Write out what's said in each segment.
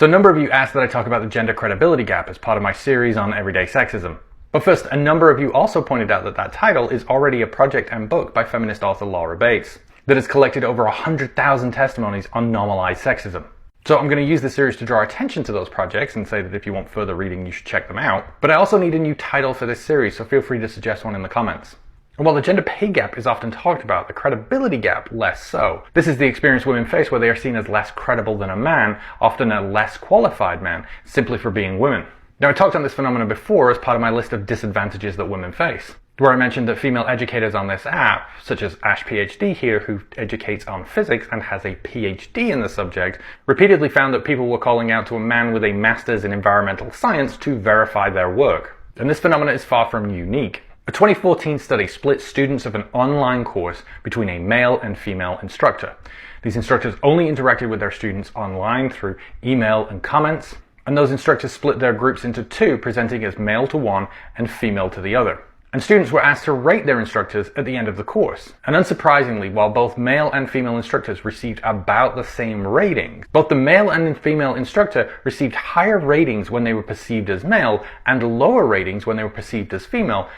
So a number of you asked that I talk about the gender credibility gap as part of my series on everyday sexism. But first, a number of you also pointed out that that title is already a project and book by feminist author Laura Bates that has collected over 100,000 testimonies on normalized sexism. So I'm going to use this series to draw attention to those projects and say that if you want further reading, you should check them out. But I also need a new title for this series, so feel free to suggest one in the comments. And while the gender pay gap is often talked about, the credibility gap less so. This is the experience women face where they are seen as less credible than a man, often a less qualified man, simply for being women. Now, I talked on this phenomenon before as part of my list of disadvantages that women face, where I mentioned that female educators on this app, such as Ash PhD here, who educates on physics and has a PhD in the subject, repeatedly found that people were calling out to a man with a master's in environmental science to verify their work. And this phenomenon is far from unique. A 2014 study split students of an online course between a male and female instructor. These instructors only interacted with their students online through email and comments, and those instructors split their groups into two, presenting as male to one and female to the other. And students were asked to rate their instructors at the end of the course. And unsurprisingly, while both male and female instructors received about the same ratings, both the male and female instructor received higher ratings when they were perceived as male and lower ratings when they were perceived as female,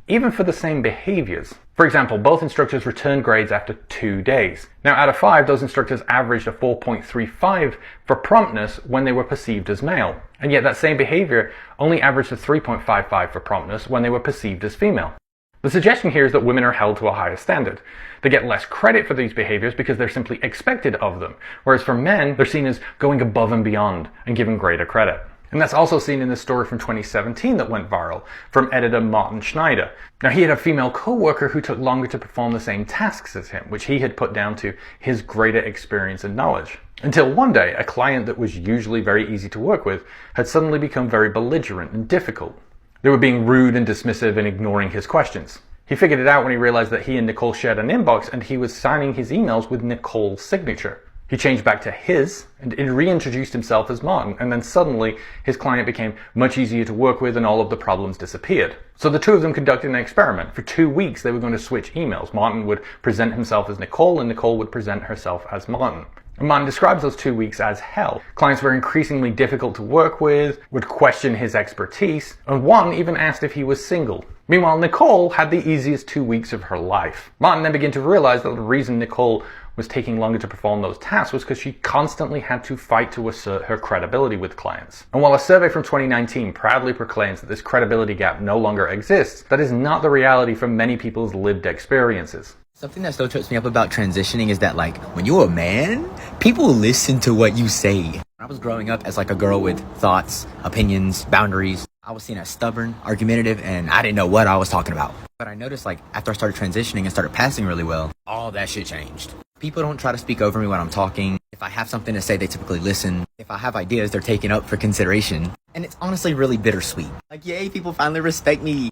even for the same behaviors. For example, both instructors returned grades after 2 days. Now, out of 5, those instructors averaged a 4.35 for promptness when they were perceived as male. And yet that same behavior only averaged a 3.55 for promptness when they were perceived as female. The suggestion here is that women are held to a higher standard. They get less credit for these behaviors because they're simply expected of them, whereas for men, they're seen as going above and beyond and given greater credit. And that's also seen in the story from 2017 that went viral from editor Martin Schneider. Now, he had a female co-worker who took longer to perform the same tasks as him, which he had put down to his greater experience and knowledge. Until one day, a client that was usually very easy to work with had suddenly become very belligerent and difficult. They were being rude and dismissive and ignoring his questions. He figured it out when he realized that he and Nicole shared an inbox and he was signing his emails with Nicole's signature. He changed back to his and reintroduced himself as Martin, and then suddenly his client became much easier to work with and all of the problems disappeared. So the two of them conducted an experiment. For 2 weeks they were going to switch emails. Martin would present himself as Nicole and Nicole would present herself as Martin. And Martin describes those 2 weeks as hell. Clients were increasingly difficult to work with, would question his expertise, and one even asked if he was single. Meanwhile, Nicole had the easiest 2 weeks of her life. Martin then began to realize that the reason Nicole was taking longer to perform those tasks was because she constantly had to fight to assert her credibility with clients. And while a survey from 2019 proudly proclaims that this credibility gap no longer exists, that is not the reality for many people's lived experiences. Something that still trips me up about transitioning is that, when you're a man, people listen to what you say. When I was growing up as a girl with thoughts, opinions, boundaries, I was seen as stubborn, argumentative, and I didn't know what I was talking about. But I noticed after I started transitioning and started passing really well, all that shit changed. People don't try to speak over me when I'm talking. If I have something to say, they typically listen. If I have ideas, they're taken up for consideration. And it's honestly really bittersweet. Yay, people finally respect me.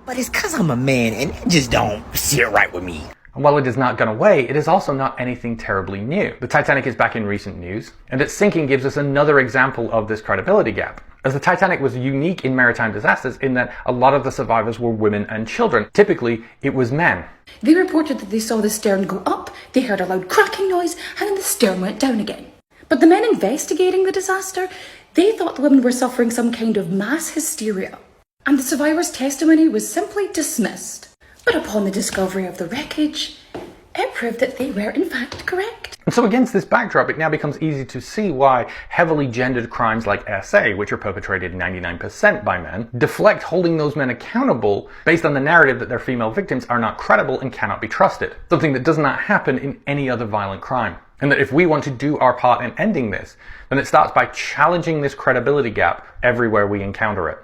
But it's because I'm a man and it just don't sit right with me. And while it has not gone away, it is also not anything terribly new. The Titanic is back in recent news, and its sinking gives us another example of this credibility gap. As the Titanic was unique in maritime disasters in that a lot of the survivors were women and children. Typically, it was men. They reported that they saw the stern go up, they heard a loud cracking noise, and then the stern went down again. But the men investigating the disaster, they thought the women were suffering some kind of mass hysteria, and the survivors' testimony was simply dismissed. But upon the discovery of the wreckage, it proved that they were in fact correct. And so against this backdrop, it now becomes easy to see why heavily gendered crimes like SA, which are perpetrated 99% by men, deflect holding those men accountable based on the narrative that their female victims are not credible and cannot be trusted. Something that does not happen in any other violent crime. And that if we want to do our part in ending this, then it starts by challenging this credibility gap everywhere we encounter it.